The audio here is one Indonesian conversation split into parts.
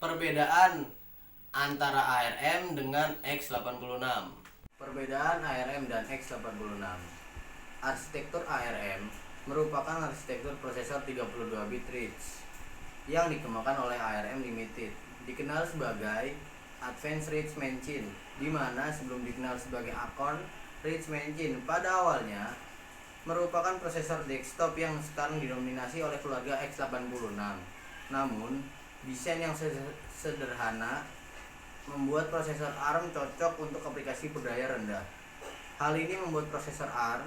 Perbedaan antara ARM dengan X86. Perbedaan ARM dan X86. Arsitektur ARM merupakan arsitektur prosesor 32 bit rich yang dikembangkan oleh ARM Limited, dikenal sebagai Advanced Rich Machine, di mana sebelum dikenal sebagai Acorn Rich Machine pada awalnya merupakan prosesor desktop yang sekarang didominasi oleh keluarga X86. Namun, desain yang sederhana membuat prosesor ARM cocok untuk aplikasi berdaya rendah. Hal ini membuat prosesor ARM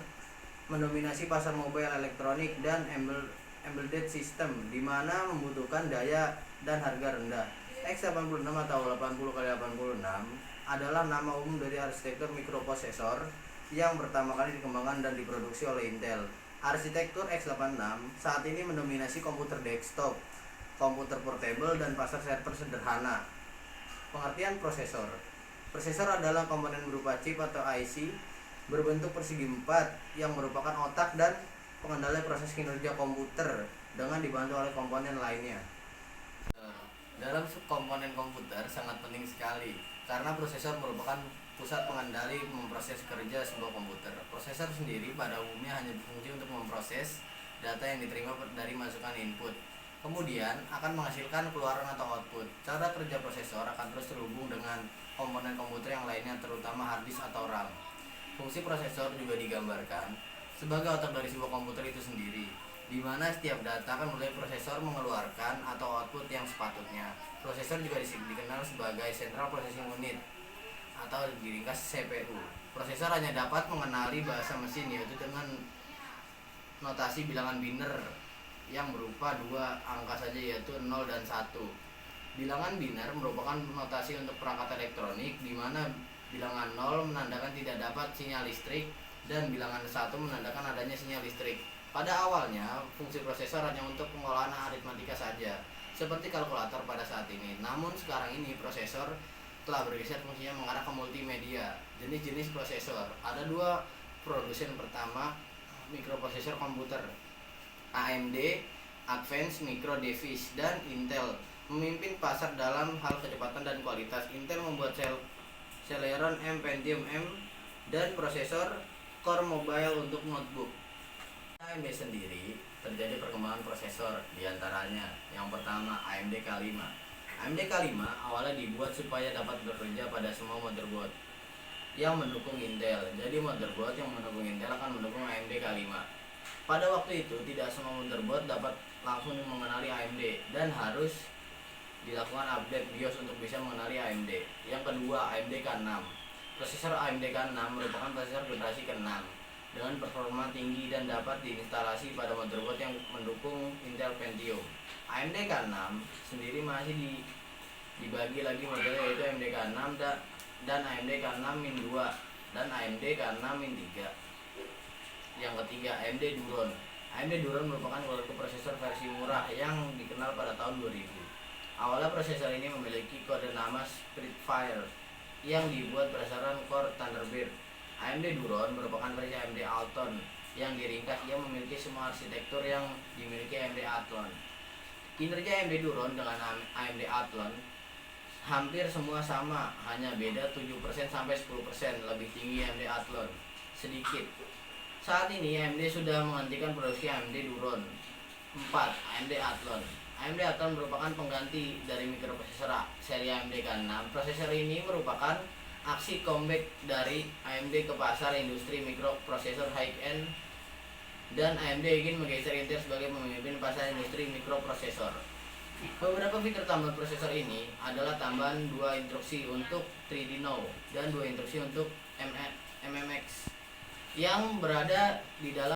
mendominasi pasar mobile elektronik dan embedded system, di mana membutuhkan daya dan harga rendah. X86 atau 80x86 adalah nama umum dari arsitektur mikroprosesor yang pertama kali dikembangkan dan diproduksi oleh Intel. Arsitektur X86 saat ini mendominasi komputer desktop, komputer portable, dan pasar server sederhana. Pengertian prosesor. Prosesor adalah komponen berupa chip atau IC berbentuk persegi empat yang merupakan otak dan pengendali proses kinerja komputer dengan dibantu oleh komponen lainnya. Dalam subkomponen komputer sangat penting sekali karena prosesor merupakan pusat pengendali memproses kerja sebuah komputer. Prosesor sendiri pada umumnya hanya berfungsi untuk memproses data yang diterima dari masukan input, kemudian akan menghasilkan keluaran atau output. Cara kerja prosesor akan terus terhubung dengan komponen komputer yang lainnya, terutama hard disk atau RAM. Fungsi prosesor juga digambarkan sebagai otak dari sebuah komputer itu sendiri, di mana setiap data akan melalui prosesor mengeluarkan atau output yang sepatutnya. Prosesor juga dikenal sebagai Central Processing Unit atau diringkas CPU. Prosesor hanya dapat mengenali bahasa mesin, yaitu dengan notasi bilangan biner yang berupa dua angka saja, yaitu 0 dan 1. Bilangan biner merupakan notasi untuk perangkat elektronik, di mana bilangan 0 menandakan tidak dapat sinyal listrik dan bilangan 1 menandakan adanya sinyal listrik. Pada awalnya, fungsi prosesor hanya untuk pengolahan aritmatika saja, seperti kalkulator pada saat ini. Namun sekarang ini prosesor telah bergeser fungsinya mengarah ke multimedia. Jenis-jenis prosesor. Ada dua produsen. Pertama, mikroprosesor komputer. AMD, Advanced Micro Device, dan Intel memimpin pasar dalam hal kecepatan dan kualitas. Intel membuat Celeron M, Pentium M, dan prosesor Core Mobile untuk notebook. AMD sendiri terjadi perkembangan prosesor, diantaranya yang pertama AMD K5. AMD K5 awalnya dibuat supaya dapat bekerja pada semua motherboard yang mendukung Intel. Jadi motherboard yang mendukung Intel akan mendukung AMD K5. Pada waktu itu tidak semua motherboard dapat langsung mengenali AMD dan harus dilakukan update BIOS untuk bisa mengenali AMD. Yang kedua, AMD K6. Prosesor AMD K6 merupakan prosesor generasi ke-6 dengan performa tinggi dan dapat diinstalasi pada motherboard yang mendukung Intel Pentium. AMD K6 sendiri masih dibagi lagi modelnya, yaitu AMD K6 dan AMD K6-2 dan AMD K6-3. Yang ketiga, AMD Duron. AMD Duron merupakan keluarga prosesor versi murah yang dikenal pada tahun 2000. Awalnya prosesor ini memiliki kode nama Spitfire yang dibuat berdasarkan core Thunderbird. AMD Duron merupakan versi AMD Athlon yang diringkas. Ia memiliki semua arsitektur yang dimiliki AMD Athlon. Kinerja AMD Duron dengan AMD Athlon hampir semua sama, hanya beda 7% sampai 10% lebih tinggi AMD Athlon sedikit. Saat ini AMD sudah menghentikan produksi AMD Duron 4. AMD Athlon. AMD Athlon merupakan pengganti dari mikroprosesor seri AMD K6. Prosesor ini merupakan aksi comeback dari AMD ke pasar industri mikroprosesor high-end, dan AMD ingin menggeser Intel sebagai pemimpin pasar industri mikroprosesor. Beberapa fitur tambahan prosesor ini adalah tambahan 2 instruksi untuk 3D Now dan 2 instruksi untuk MMX yang berada di dalam